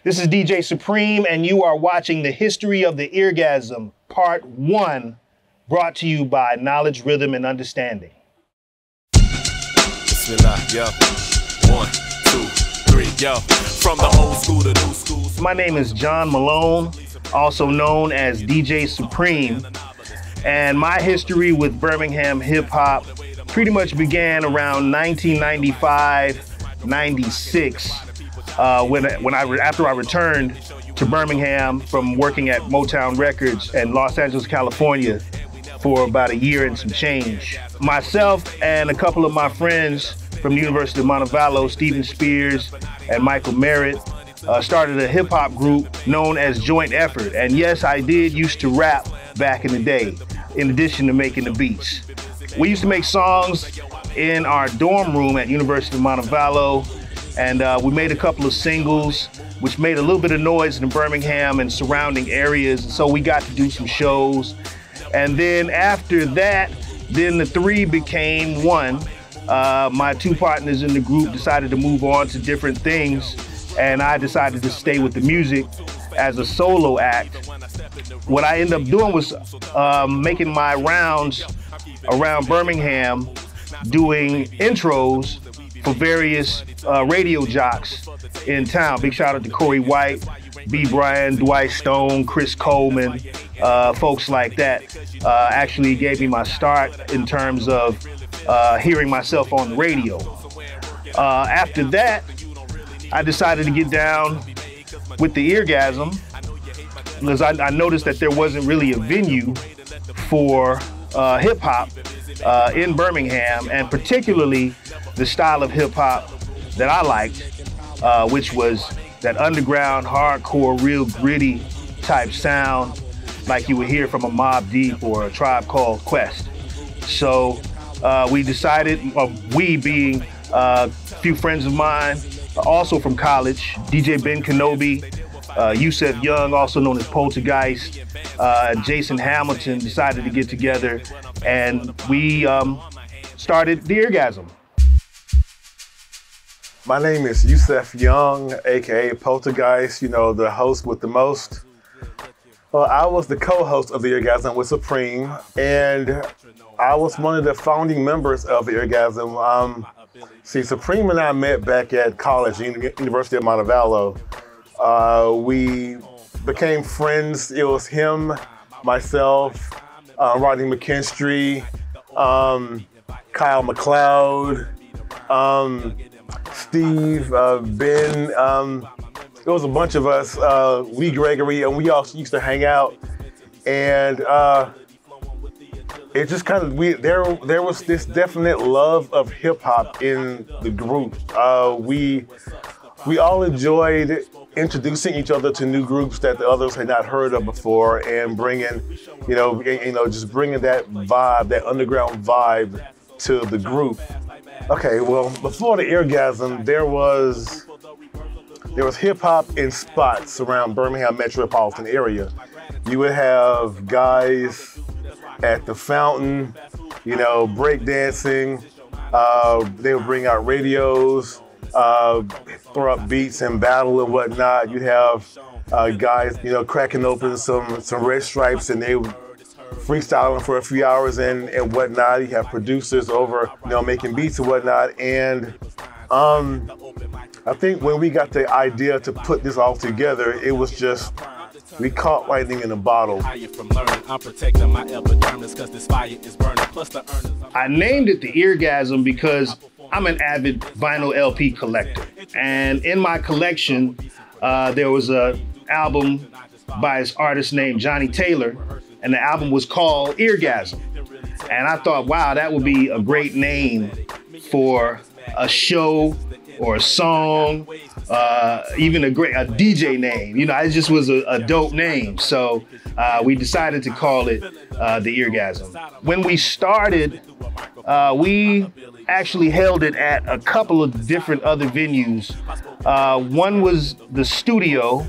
This is DJ Supreme, and you are watching the History of the Eargasm, Part 1, brought to you by Knowledge, Rhythm, and Understanding. Bismillah, yo. 1, 2, 3, yo. From the old school to new school. My name is Jon Malone, also known as DJ Supreme, and my history with Birmingham hip-hop pretty much began around 1995, 96. After I returned to Birmingham from working at Motown Records in Los Angeles, California for about a year and some change. Myself and a couple of my friends from the University of Montevallo, Stephen Spears and Michael Merritt, started a hip hop group known as Joint Effort. And yes, I did used to rap back in the day, in addition to making the beats. We used to make songs in our dorm room at University of Montevallo. And we made a couple of singles, which made a little bit of noise in Birmingham and surrounding areas. And so we got to do some shows. And then after that, then the three became one. My two partners in the group decided to move on to different things. And I decided to stay with the music as a solo act. What I ended up doing was making my rounds around Birmingham, doing intros for various radio jocks in town. Big shout out to Corey White, B. Brian, Dwight Stone, Chris Coleman, folks like that. Actually gave me my start in terms of hearing myself on the radio. After that, I decided to get down with the Eargasm because I noticed that there wasn't really a venue for hip hop in Birmingham, and particularly the style of hip hop that I liked, which was that underground, hardcore, real gritty type sound like you would hear from a Mobb Deep or a Tribe Called Quest. So we decided, we being a few friends of mine, also from college, DJ Ben Kenobi, Yousef Young, also known as Poltagyst, Jason Hamilton, decided to get together, and we started the Eargasm. My name is Yousef Young, aka Poltagyst, the host with the most. Well, I was the co-host of the Eargasm with Supreme, and I was one of the founding members of the Eargasm. See, Supreme and I met back at college, University of Montevallo. We became friends. It was him, myself, Rodney McKinstry, Kyle McLeod, Steve, Ben. It was a bunch of us, Lee Gregory, and we also used to hang out. And it just kind of, there was this definite love of hip hop in the group. We all enjoyed introducing each other to new groups that the others had not heard of before, and bringing, just bringing that vibe, that underground vibe to the group. Okay, well, before the Eargasm, there was hip hop in spots around Birmingham metropolitan area. You would have guys at the fountain, breakdancing. They would bring out radios, throw up beats and battle and whatnot. You'd have guys, cracking open some red stripes, and they would freestyling for a few hours and whatnot. You have producers over, making beats and whatnot. And I think when we got the idea to put this all together, it was just, we caught lightning in a bottle. I named it the Eargasm because I'm an avid vinyl LP collector. And in my collection, there was an album by this artist named Johnny Taylor, and the album was called Eargasm. And I thought, wow, that would be a great name for a show or a song, even a DJ name. It just was a dope name. So we decided to call it the Eargasm. When we started, we actually held it at a couple of different other venues. One was the studio,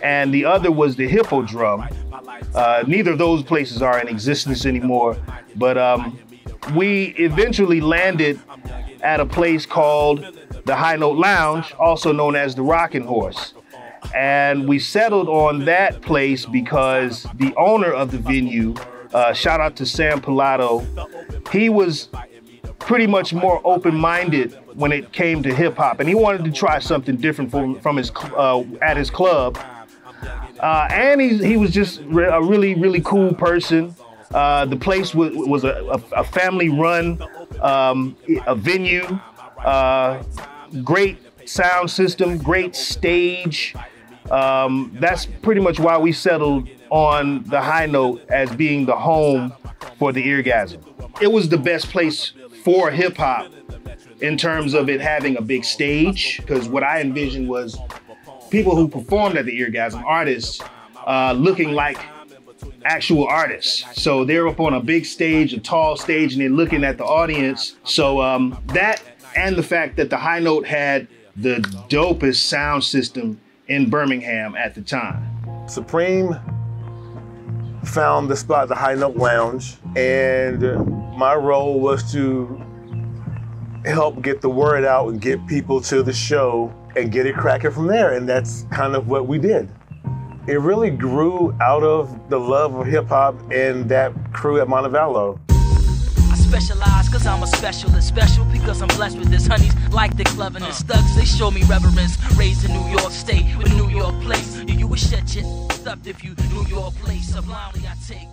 and the other was the Hippodrome. Neither of those places are in existence anymore, but we eventually landed at a place called the High Note Lounge, also known as the Rockin' Horse. And we settled on that place because the owner of the venue, shout out to Sam Pilato, he was pretty much more open-minded when it came to hip hop, and he wanted to try something different from his at his club. And he was just a really, really cool person. The place was a family-run a venue, great sound system, great stage. That's pretty much why we settled on the High Note as being the home for the Eargasm. It was the best place for hip hop in terms of it having a big stage, because what I envisioned was people who performed at the Eargasm, artists, looking like actual artists. So they're up on a big stage, a tall stage, and they're looking at the audience. So that, and the fact that the High Note had the dopest sound system in Birmingham at the time. Supreme found the spot, the High Note Lounge, and my role was to help get the word out and get people to the show and get it cracking from there, and that's kind of what we did. It really grew out of the love of hip hop and that crew at Montevallo. I specialize cause I'm a specialist, special because I'm blessed with this. Honeys like the cleverness, thugs they show me reverence. Raised in New York State with New York place. You would shut your stuff if you knew your place. So blindly I take